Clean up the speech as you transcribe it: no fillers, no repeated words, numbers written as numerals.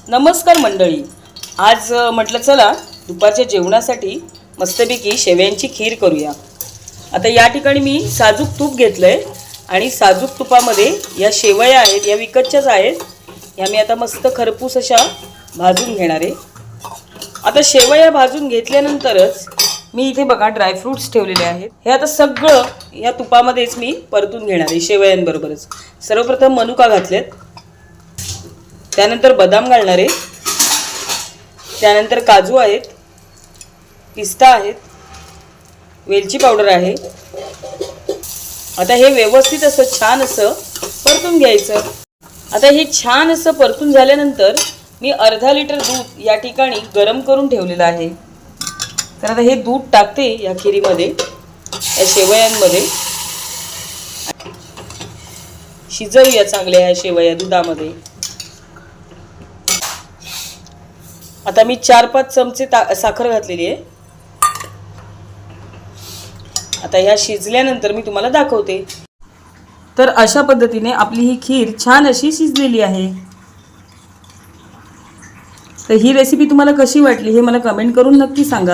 नमस्कार मंडळी, आज म्हटलं चला दुपारच्या जेवणासाठी मस्तपैकी शेवयांची खीर करूया। आता या ठिकाणी मी साजूक तूप घेतलंय आणि साजूक तुपामध्ये या शेवया आहेत, या विकतच्याच आहेत, या मी आता मस्त खरपूस अशा भाजून घेणार आहे। आता शेवया भाजून घेतल्यानंतरच मी इथे बघा ड्रायफ्रूट्स ठेवलेले आहेत, हे आता सगळं या तुपामध्येच मी परतून घेणार आहे शेवयांबरोबरच। सर्वप्रथम मनुका घातलेत, त्यानंतर बदाम घालणार आहे, त्यानंतर काजू आहेत, पिस्ता आहेत, वेलची पावडर आहे। आता हे व्यवस्थित असं छान असं परतून घ्यायचं। आता हे छान असं परतून झाल्यानंतर मी अर्धा लिटर दूध या ठिकाणी गरम करून ठेवलेलं आहे। तर आता हे दूध टाकते या खिरीमध्ये, या शेवयांमध्ये शिजवूया चांगल्या ह्या शेवया दुधामध्ये। आता मी 4-5 चमचे साखर घातलेली आहे। आता ह्या शिजल्यानंतर मी तुम्हाला दाखवते। तर अशा पद्धतीने आपली ही खीर छान अशी शिजलेली आहे। तर ही रेसिपी तुम्हाला कशी वाटली हे मला कमेंट करून नक्की सांगा।